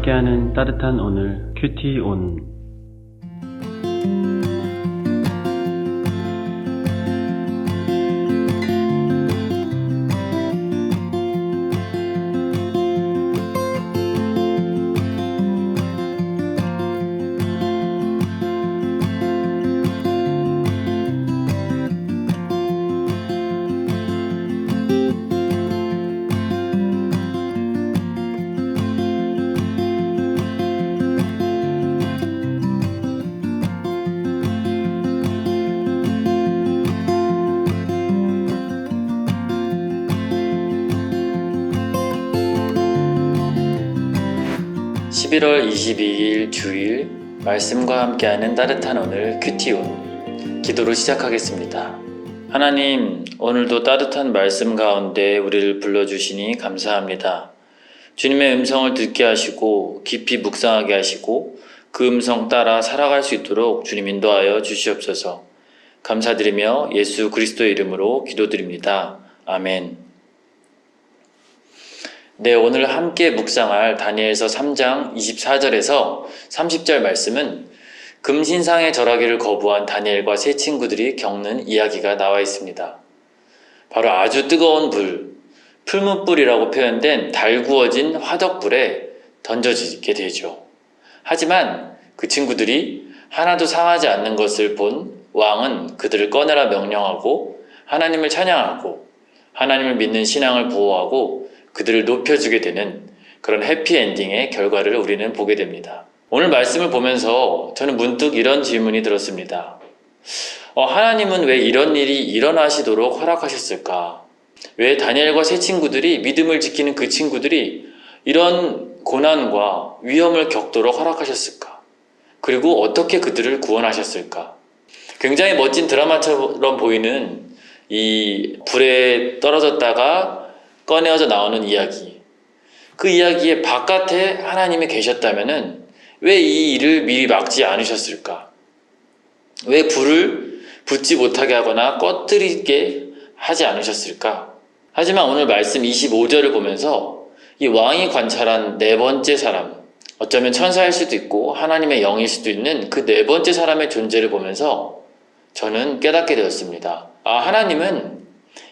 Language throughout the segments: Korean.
함께하는 따뜻한 오늘 큐티 온. (11월 22일) 주일 말씀과 함께하는 따뜻한 오늘 큐티온 기도로 시작하겠습니다. 하나님, 오늘도 따뜻한 말씀 가운데 우리를 불러주시니 감사합니다. 주님의 음성을 듣게 하시고 깊이 묵상하게 하시고 그 음성 따라 살아갈 수 있도록 주님 인도하여 주시옵소서. 감사드리며 예수 그리스도의 이름으로 기도드립니다. 아멘. 네, 오늘 함께 묵상할 다니엘서 3장 24절에서 30절 말씀은 금신상의 절하기를 거부한 다니엘과 세 친구들이 겪는 이야기가 나와 있습니다. 바로 아주 뜨거운 불, 풀무불이라고 표현된 달구어진 화덕불에 던져지게 되죠. 하지만 그 친구들이 하나도 상하지 않는 것을 본 왕은 그들을 꺼내라 명령하고 하나님을 찬양하고 하나님을 믿는 신앙을 보호하고 그들을 높여주게 되는 그런 해피엔딩의 결과를 우리는 보게 됩니다. 오늘 말씀을 보면서 저는 문득 이런 질문이 들었습니다. 하나님은 왜 이런 일이 일어나시도록 허락하셨을까? 왜 다니엘과 세 친구들이, 믿음을 지키는 그 친구들이 이런 고난과 위험을 겪도록 허락하셨을까? 그리고 어떻게 그들을 구원하셨을까? 굉장히 멋진 드라마처럼 보이는 이 불에 떨어졌다가 꺼내어져 나오는 이야기, 그 이야기의 바깥에 하나님이 계셨다면은 왜 이 일을 미리 막지 않으셨을까? 왜 불을 붙지 못하게 하거나 꺼뜨리게 하지 않으셨을까? 하지만 오늘 말씀 25절을 보면서 이 왕이 관찰한 네 번째 사람, 어쩌면 천사일 수도 있고 하나님의 영일 수도 있는 그 네 번째 사람의 존재를 보면서 저는 깨닫게 되었습니다. 하나님은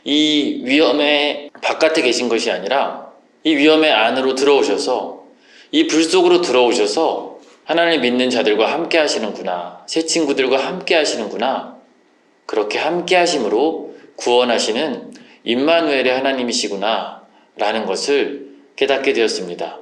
이 위험의 바깥에 계신 것이 아니라 이 위험의 안으로 들어오셔서 이 불 속으로 들어오셔서 하나님을 믿는 자들과 함께 하시는구나, 새 친구들과 함께 하시는구나, 그렇게 함께 하심으로 구원하시는 임마누엘의 하나님이시구나 라는 것을 깨닫게 되었습니다.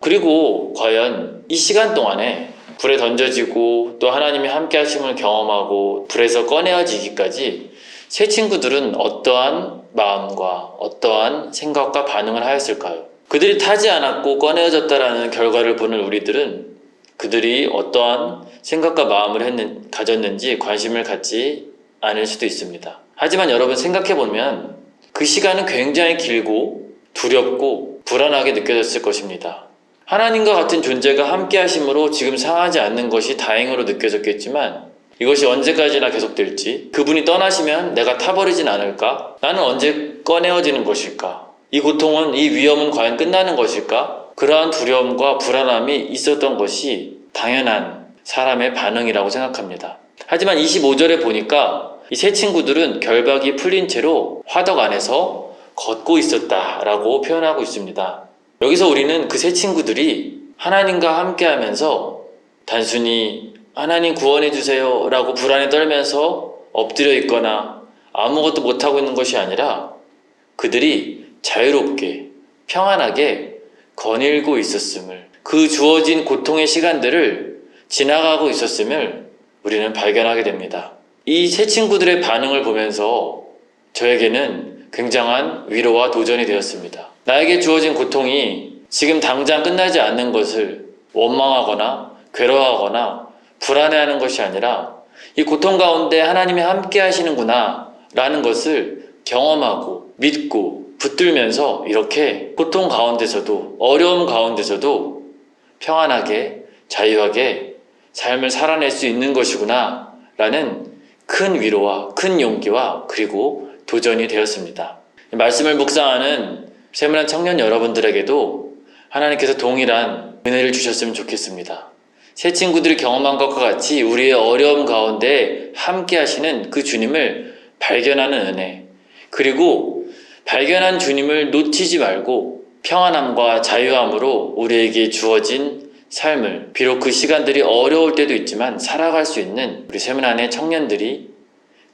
그리고 과연 이 시간 동안에 불에 던져지고 또 하나님이 함께 하심을 경험하고 불에서 꺼내어지기까지 새 친구들은 어떠한 마음과 어떠한 생각과 반응을 하였을까요? 그들이 타지 않았고 꺼내어졌다라는 결과를 보는 우리들은 그들이 어떠한 생각과 마음을 가졌는지 관심을 갖지 않을 수도 있습니다. 하지만 여러분 생각해보면 그 시간은 굉장히 길고 두렵고 불안하게 느껴졌을 것입니다. 하나님과 같은 존재가 함께 하심으로 지금 상하지 않는 것이 다행으로 느껴졌겠지만 이것이 언제까지나 계속될지, 그분이 떠나시면 내가 타버리진 않을까? 나는 언제 꺼내어지는 것일까? 이 고통은, 이 위험은 과연 끝나는 것일까? 그러한 두려움과 불안함이 있었던 것이 당연한 사람의 반응이라고 생각합니다. 하지만 25절에 보니까 이 세 친구들은 결박이 풀린 채로 화덕 안에서 걷고 있었다라고 표현하고 있습니다. 여기서 우리는 그 세 친구들이 하나님과 함께 하면서 단순히 하나님 구원해주세요 라고 불안에 떨면서 엎드려 있거나 아무것도 못하고 있는 것이 아니라 그들이 자유롭게 평안하게 거닐고 있었음을, 그 주어진 고통의 시간들을 지나가고 있었음을 우리는 발견하게 됩니다. 이 세 친구들의 반응을 보면서 저에게는 굉장한 위로와 도전이 되었습니다. 나에게 주어진 고통이 지금 당장 끝나지 않는 것을 원망하거나 괴로워하거나 불안해하는 것이 아니라 이 고통 가운데 하나님이 함께 하시는구나 라는 것을 경험하고 믿고 붙들면서 이렇게 고통 가운데서도, 어려움 가운데서도 평안하게 자유하게 삶을 살아낼 수 있는 것이구나 라는 큰 위로와 큰 용기와 그리고 도전이 되었습니다. 말씀을 묵상하는 세문안 청년 여러분들에게도 하나님께서 동일한 은혜를 주셨으면 좋겠습니다. 새 친구들이 경험한 것과 같이 우리의 어려움 가운데 함께 하시는 그 주님을 발견하는 은혜, 그리고 발견한 주님을 놓치지 말고 평안함과 자유함으로 우리에게 주어진 삶을, 비록 그 시간들이 어려울 때도 있지만 살아갈 수 있는 우리 세문안의 청년들이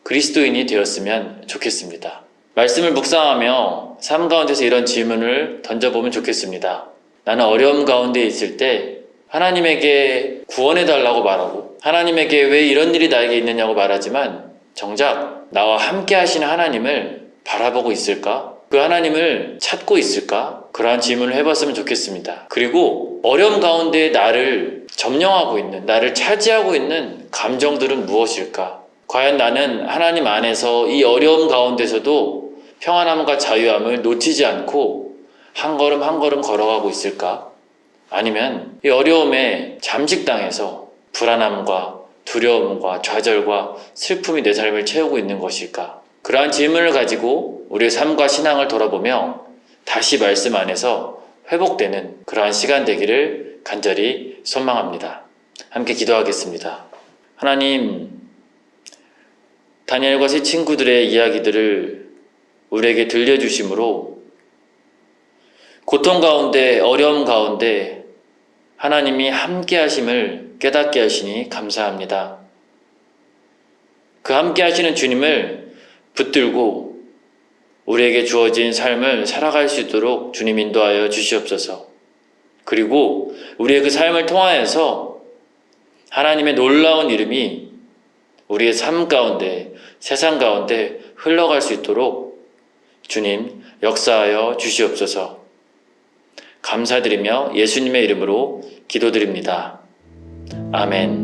그리스도인이 되었으면 좋겠습니다. 말씀을 묵상하며 삶 가운데서 이런 질문을 던져보면 좋겠습니다. 나는 어려움 가운데 있을 때 하나님에게 구원해달라고 말하고, 하나님에게 왜 이런 일이 나에게 있느냐고 말하지만 정작 나와 함께 하시는 하나님을 바라보고 있을까? 그 하나님을 찾고 있을까? 그러한 질문을 해봤으면 좋겠습니다. 그리고 어려움 가운데 나를 점령하고 있는, 나를 차지하고 있는 감정들은 무엇일까? 과연 나는 하나님 안에서 이 어려움 가운데서도 평안함과 자유함을 놓치지 않고 한 걸음 한 걸음 걸어가고 있을까? 아니면 이 어려움에 잠식당해서 불안함과 두려움과 좌절과 슬픔이 내 삶을 채우고 있는 것일까? 그러한 질문을 가지고 우리의 삶과 신앙을 돌아보며 다시 말씀 안에서 회복되는 그러한 시간 되기를 간절히 소망합니다. 함께 기도하겠습니다. 하나님, 다니엘과 세 친구들의 이야기들을 우리에게 들려주심으로 고통 가운데, 어려움 가운데 하나님이 함께 하심을 깨닫게 하시니 감사합니다. 그 함께 하시는 주님을 붙들고 우리에게 주어진 삶을 살아갈 수 있도록 주님 인도하여 주시옵소서. 그리고 우리의 그 삶을 통하여서 하나님의 놀라운 이름이 우리의 삶 가운데, 세상 가운데 흘러갈 수 있도록 주님 역사하여 주시옵소서. 감사드리며 예수님의 이름으로 기도드립니다. 아멘.